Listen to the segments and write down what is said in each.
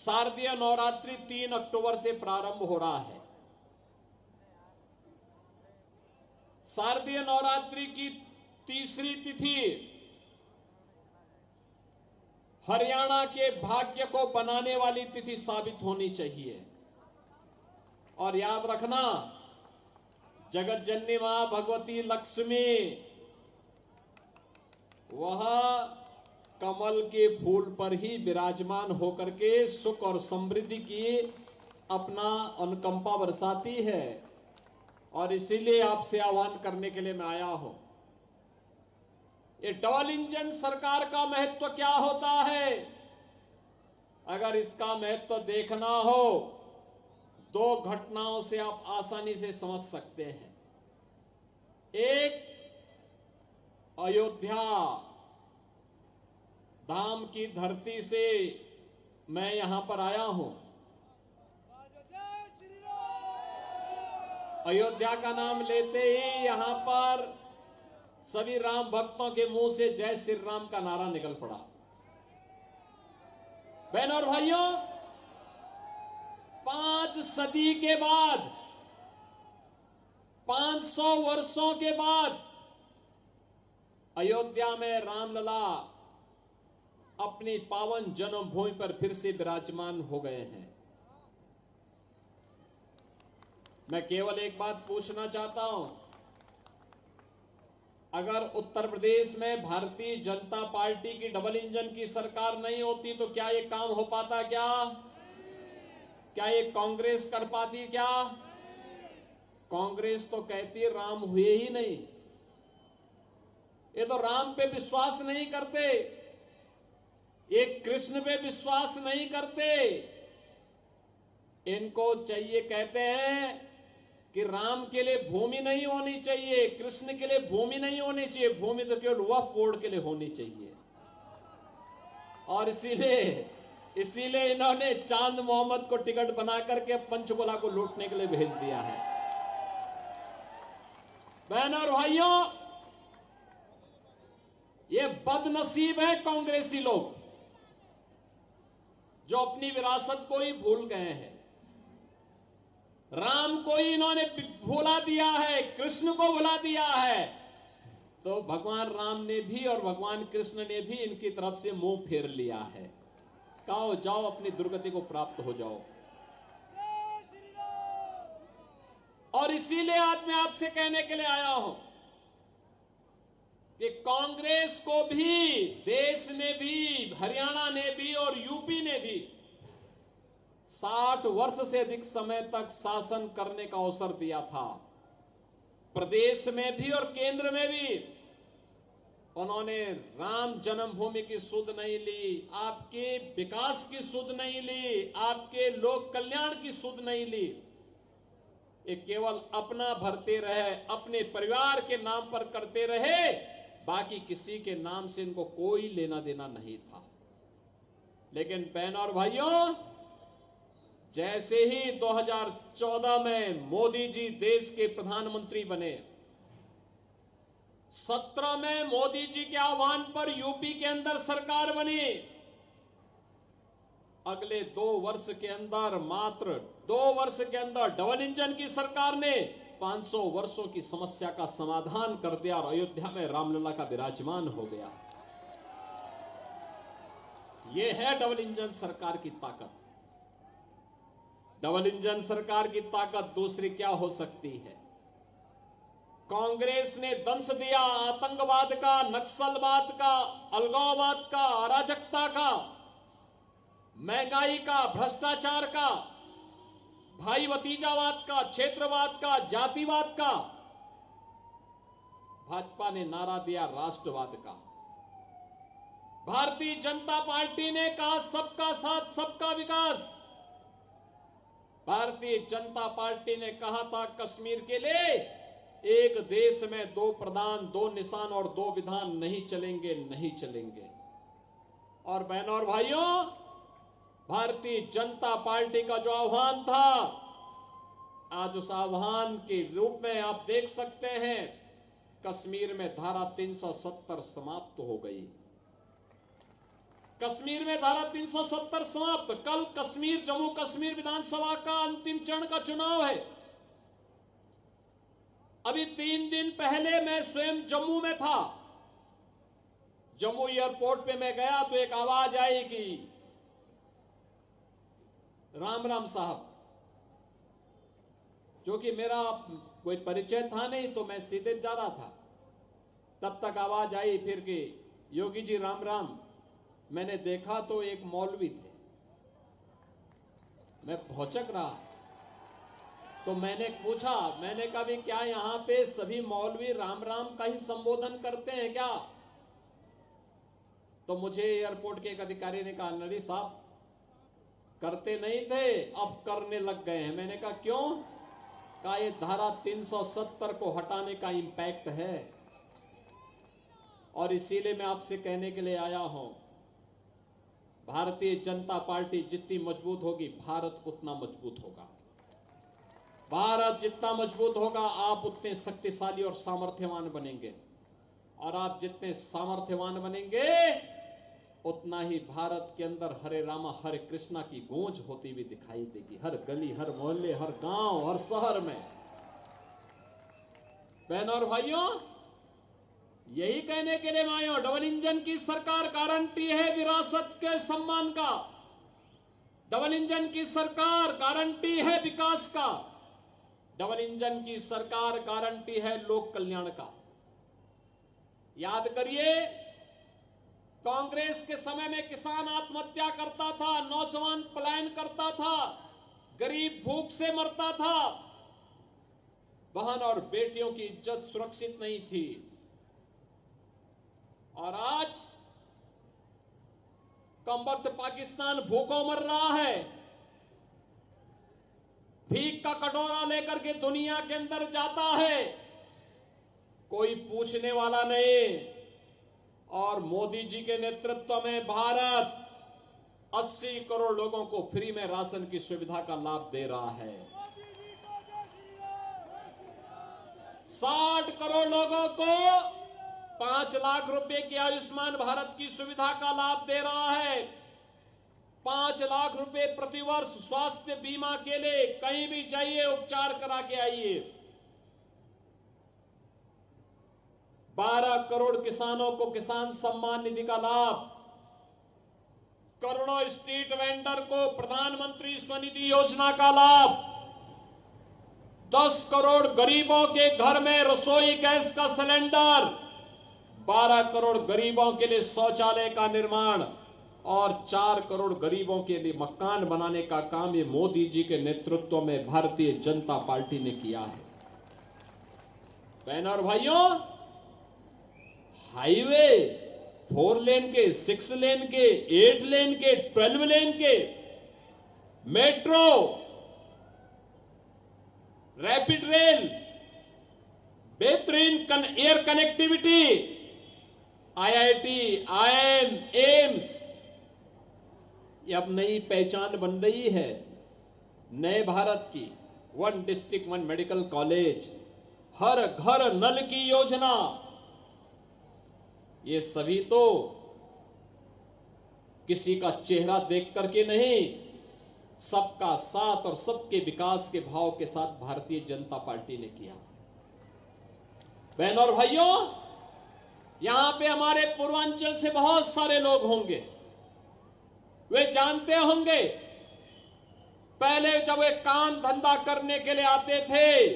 शारदीय नवरात्रि 3 अक्टूबर से प्रारंभ हो रहा है। शारदीय नवरात्रि की तीसरी तिथि हरियाणा के भाग्य को बनाने वाली तिथि साबित होनी चाहिए। और याद रखना, जगत जननी मां भगवती लक्ष्मी वह कमल के फूल पर ही विराजमान होकर के सुख और समृद्धि की अपना अनुकंपा बरसाती है। और इसीलिए आपसे आह्वान करने के लिए मैं आया हूं। ये डबल इंजन सरकार का महत्व क्या होता है? अगर इसका महत्व देखना हो, दो घटनाओं से आप आसानी से समझ सकते हैं। एक, अयोध्या धाम की धरती से मैं यहां पर आया हूं। अयोध्या का नाम लेते ही यहां पर सभी राम भक्तों के मुंह से जय श्री राम का नारा निकल पड़ा। बहनों और भाइयों, 5 सदी के बाद, 500 वर्षों के बाद अयोध्या में रामलला अपनी पावन जन्मभूमि पर फिर से विराजमान हो गए हैं। मैं केवल एक बात पूछना चाहता हूं, अगर उत्तर प्रदेश में भारतीय जनता पार्टी की डबल इंजन की सरकार नहीं होती तो क्या ये काम हो पाता? क्या ये कांग्रेस कर पाती? कांग्रेस तो कहती राम हुए ही नहीं। ये तो राम पे विश्वास नहीं करते, ये कृष्ण पे विश्वास नहीं करते। इनको चाहिए, कहते हैं कि राम के लिए भूमि नहीं होनी चाहिए, कृष्ण के लिए भूमि नहीं होनी चाहिए, भूमि तो केवल वक्फ बोर्ड के लिए होनी चाहिए। और इसीलिए इन्होंने चांद मोहम्मद को टिकट बना करके पंचकुला को लूटने के लिए भेज दिया है। बहनों और भाइयों, ये बदनसीब है कांग्रेसी लोग जो अपनी विरासत को ही भूल गए हैं। राम को ही इन्होंने भुला दिया है, कृष्ण को भुला दिया है। तो भगवान राम ने भी और भगवान कृष्ण ने भी इनकी तरफ से मुंह फेर लिया है। कहो जाओ, अपनी दुर्गति को प्राप्त हो जाओ। और इसीलिए आज मैं आपसे कहने के लिए आया हूं कि कांग्रेस को भी, देश ने भी, हरियाणा ने भी और यूपी ने भी 60 वर्ष से अधिक समय तक शासन करने का अवसर दिया था। प्रदेश में भी और केंद्र में भी उन्होंने राम जन्मभूमि की सुध नहीं ली, आपके विकास की सुध नहीं ली, आपके लोक कल्याण की सुध नहीं ली। ये केवल अपना भरते रहे, अपने परिवार के नाम पर करते रहे, बाकी किसी के नाम से इनको कोई लेना देना नहीं था। लेकिन बहनों और भाइयों, जैसे ही 2014 में मोदी जी देश के प्रधानमंत्री बने, 17 में मोदी जी के आह्वान पर यूपी के अंदर सरकार बनी। अगले 2 वर्ष के अंदर, मात्र 2 वर्ष के अंदर डबल इंजन की सरकार ने 500 वर्षों की समस्या का समाधान कर दिया और अयोध्या में रामलला का विराजमान हो गया। यह है डबल इंजन सरकार की ताकत। डबल इंजन सरकार की ताकत दूसरी क्या हो सकती है? कांग्रेस ने दंश दिया आतंकवाद का, नक्सलवाद का, अलगाववाद का, अराजकता का, महंगाई का, भ्रष्टाचार का, भाई भतीजावाद का, क्षेत्रवाद का, जातिवाद का। भाजपा ने नारा दिया राष्ट्रवाद का। भारतीय जनता पार्टी ने कहा सबका साथ सबका विकास। भारतीय जनता पार्टी ने कहा था कश्मीर के लिए एक देश में 2 प्रधान, 2 निशान और 2 विधान नहीं चलेंगे, नहीं चलेंगे। और बहनों और भाइयों, भारतीय जनता पार्टी का जो आह्वान था, आज उस आह्वान के रूप में आप देख सकते हैं कश्मीर में धारा 370 समाप्त हो गई। कश्मीर में धारा 370 समाप्त। कल कश्मीर, जम्मू कश्मीर विधानसभा का अंतिम चरण का चुनाव है। अभी 3 दिन पहले मैं स्वयं जम्मू में था। जम्मू एयरपोर्ट पे मैं गया तो एक आवाज आई कि राम राम साहब, जो कि मेरा कोई परिचय था नहीं, तो मैं सीधे जा रहा था। तब तक आवाज आई फिर कि योगी जी राम राम। मैंने देखा तो एक मौलवी थे। मैं भौचक रहा। तो मैंने पूछा, मैंने कहा भी क्या यहां पे सभी मौलवी राम राम का ही संबोधन करते हैं क्या? तो मुझे एयरपोर्ट के एक अधिकारी ने कहा, नरी साहब करते नहीं थे, अब करने लग गए हैं। मैंने कहा क्यों? कहा ये धारा 370 को हटाने का इंपैक्ट है, और इसीलिए मैं आपसे कहने के लिए आया हूं, भारतीय जनता पार्टी जितनी मजबूत होगी, भारत उतना मजबूत होगा। भारत जितना मजबूत होगा, आप उतने शक्तिशाली और सामर्थ्यवान बनेंगे, और आप जितने सामर्थ्यवान बनेंगे, उतना ही भारत के अंदर हरे रामा हरे कृष्णा की गूंज होती हुई दिखाई देगी, हर गली, हर मोहल्ले, हर गांव, हर शहर में। बहनों और भाइयों, यही कहने के लिए मैं आया हूं, डबल इंजन की सरकार गारंटी है विरासत के सम्मान का। डबल इंजन की सरकार गारंटी है विकास का। डबल इंजन की सरकार गारंटी है लोक कल्याण का। याद करिए, कांग्रेस के समय में किसान आत्महत्या करता था, नौजवान पलायन करता था, गरीब भूख से मरता था, बहन और बेटियों की इज्जत सुरक्षित नहीं थी। और आज कमबख्त पाकिस्तान भूखों मर रहा है, भीख का कटोरा लेकर के दुनिया के अंदर जाता है, कोई पूछने वाला नहीं। और मोदी जी के नेतृत्व में भारत 80 करोड़ लोगों को फ्री में राशन की सुविधा का लाभ दे रहा है। 60 करोड़ लोगों को 5 लाख रुपए की आयुष्मान भारत की सुविधा का लाभ दे रहा है। 5 लाख रुपए प्रतिवर्ष स्वास्थ्य बीमा के लिए, कहीं भी जाइए उपचार करा के आइए। 12 करोड़ किसानों को किसान सम्मान निधि का लाभ, करोड़ों स्ट्रीट वेंडर को प्रधानमंत्री स्वनिधि योजना का लाभ, 10 करोड़ गरीबों के घर में रसोई गैस का सिलेंडर, 12 करोड़ गरीबों के लिए शौचालय का निर्माण, और 4 करोड़ गरीबों के लिए मकान बनाने का काम ये मोदी जी के नेतृत्व में भारतीय जनता पार्टी ने किया है। बहनों और भाइयों, हाईवे 4 लेन के, 6 लेन के, 8 लेन के, 12 लेन के, मेट्रो, रैपिड रेल, बेहतरीन air connectivity, IIT, IIM, AIIMS, ये अब नई पहचान बन रही है नए भारत की। 1 डिस्ट्रिक्ट 1 मेडिकल कॉलेज, हर घर नल की योजना, ये सभी तो किसी का चेहरा देख करके नहीं, सबका साथ और सबके विकास के भाव के साथ भारतीय जनता पार्टी ने किया। बहनों और भाइयों, यहां पे हमारे पूर्वांचल से बहुत सारे लोग होंगे, वे जानते होंगे पहले जब वे काम धंधा करने के लिए आते थे,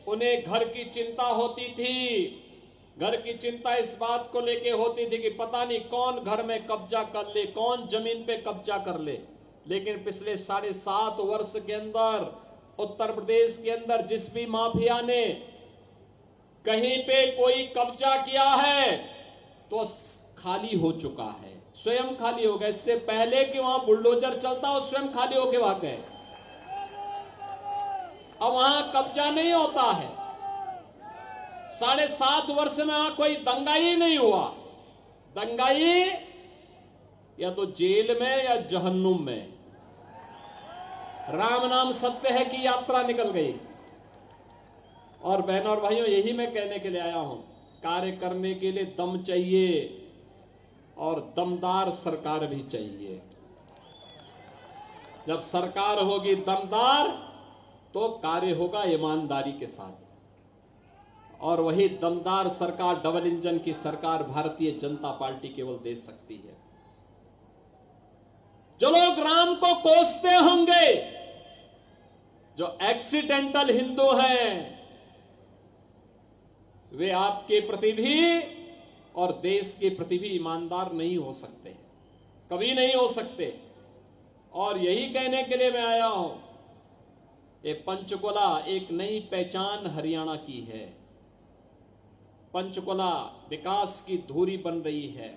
उन्हें घर की चिंता होती थी। घर की चिंता इस बात को लेके होती थी कि पता नहीं कौन घर में कब्जा कर ले, कौन जमीन पे कब्जा कर ले। लेकिन पिछले 7.5 वर्ष के अंदर उत्तर प्रदेश के अंदर जिस भी माफिया ने कहीं पे कोई कब्जा किया है तो खाली हो चुका है, स्वयं खाली हो गया। इससे पहले कि वहां बुलडोजर चलता हो, स्वयं खाली होके भाग गए। अब वहां कब्जा नहीं होता है। 7.5 वर्ष में वहां कोई दंगाई नहीं हुआ। दंगाई या तो जेल में या जहन्नुम में। राम नाम सत्य है की यात्रा निकल गई। और बहनों और भाइयों, यही मैं कहने के लिए आया हूं, कार्य करने के लिए दम चाहिए, और दमदार सरकार भी चाहिए। जब सरकार होगी दमदार तो कार्य होगा ईमानदारी के साथ, और वही दमदार सरकार, डबल इंजन की सरकार भारतीय जनता पार्टी केवल दे सकती है। जो लोग राम को कोसते होंगे, जो एक्सीडेंटल हिंदू हैं, वे आपके प्रति भी और देश के प्रति भी ईमानदार नहीं हो सकते, कभी नहीं हो सकते। और यही कहने के लिए मैं आया हूं, ये पंचकुला एक नई पहचान हरियाणा की है। पंचकुला विकास की धुरी बन रही है।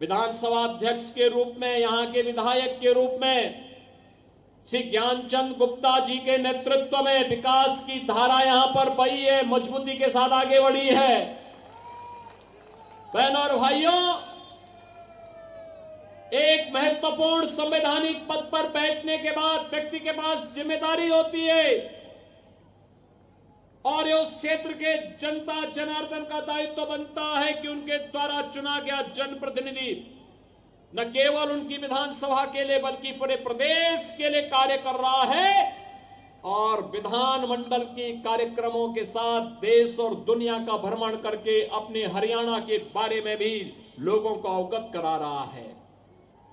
विधानसभा अध्यक्ष के रूप में, यहां के विधायक के रूप में श्री ज्ञानचंद गुप्ता जी के नेतृत्व में विकास की धारा यहां पर बही है, मजबूती के साथ आगे बढ़ी है। बहनों और भाइयों, एक महत्वपूर्ण संवैधानिक पद पर बैठने के बाद व्यक्ति के पास जिम्मेदारी होती है, और ये उस क्षेत्र के जनता जनार्दन का दायित्व बनता है कि उनके द्वारा चुना गया जनप्रतिनिधि न केवल उनकी विधानसभा के लिए बल्कि पूरे प्रदेश के लिए कार्य कर रहा है, और विधानमंडल के कार्यक्रमों के साथ देश और दुनिया का भ्रमण करके अपने हरियाणा के बारे में भी लोगों को अवगत करा रहा है।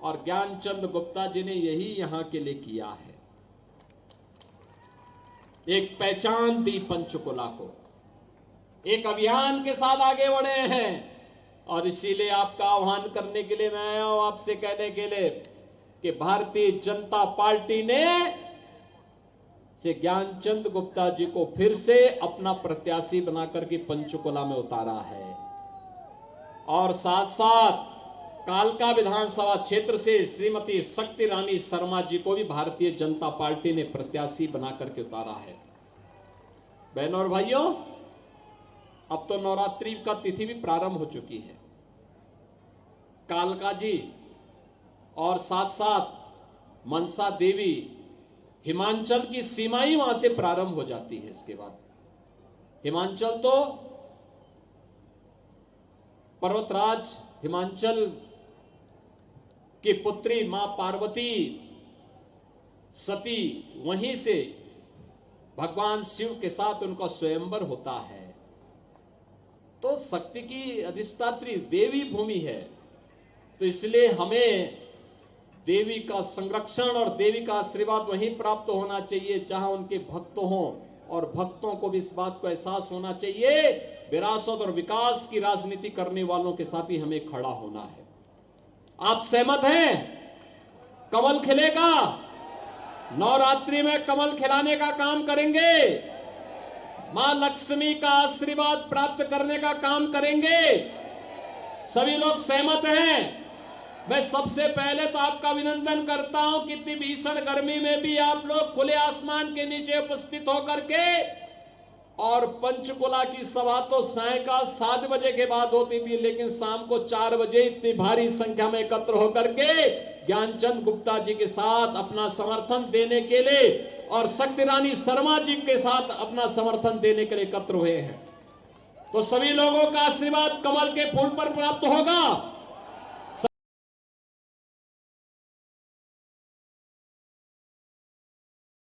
और ज्ञानचंद गुप्ता जी ने यही यहां के लिए किया है, एक पहचान दी पंचकुला को, एक अभियान के साथ आगे बढ़े हैं। और इसीलिए आपका आह्वान करने के लिए मैं आया हूं, आपसे कहने के लिए कि भारतीय जनता पार्टी ने से ज्ञानचंद गुप्ता जी को फिर से अपना प्रत्याशी बनाकर के पंचकुला में उतारा है, और साथ साथ कालका विधानसभा क्षेत्र से श्रीमती शक्ति रानी शर्मा जी को भी भारतीय जनता पार्टी ने प्रत्याशी बनाकर के उतारा है। बहनों और भाइयों, अब तो नवरात्रि का तिथि भी प्रारंभ हो चुकी है। कालका जी और साथ साथ मनसा देवी, हिमाचल की सीमा ही वहां से प्रारंभ हो जाती है। इसके बाद हिमाचल तो पर्वतराज हिमाचल की पुत्री मां पार्वती सती, वहीं से भगवान शिव के साथ उनका स्वयंवर होता है। तो शक्ति की अधिष्ठात्री देवी भूमि है, तो इसलिए हमें देवी का संरक्षण और देवी का आशीर्वाद वहीं प्राप्त होना चाहिए जहां उनके भक्त हों, और भक्तों को भी इस बात को एहसास होना चाहिए विरासत और विकास की राजनीति करने वालों के साथ ही हमें खड़ा होना है। आप सहमत हैं? कमल खिलेगा, नवरात्रि में कमल खिलाने का काम करेंगे, मां लक्ष्मी का आशीर्वाद प्राप्त करने का काम करेंगे। सभी लोग सहमत हैं? मैं सबसे पहले तो आपका अभिनंदन करता हूं कि इतनी भीषण गर्मी में भी आप लोग खुले आसमान के नीचे उपस्थित होकर के, और पंचकुला की सभा तो सायंकाल 7 बजे के बाद होती थी, लेकिन शाम को 4 बजे इतनी भारी संख्या में एकत्र होकर के ज्ञानचंद गुप्ता जी के साथ अपना समर्थन देने के लिए और शक्ति रानी शर्मा जी के साथ अपना समर्थन देने के लिए एकत्र हुए हैं। तो सभी लोगों का आशीर्वाद कमल के फूल पर प्राप्त होगा।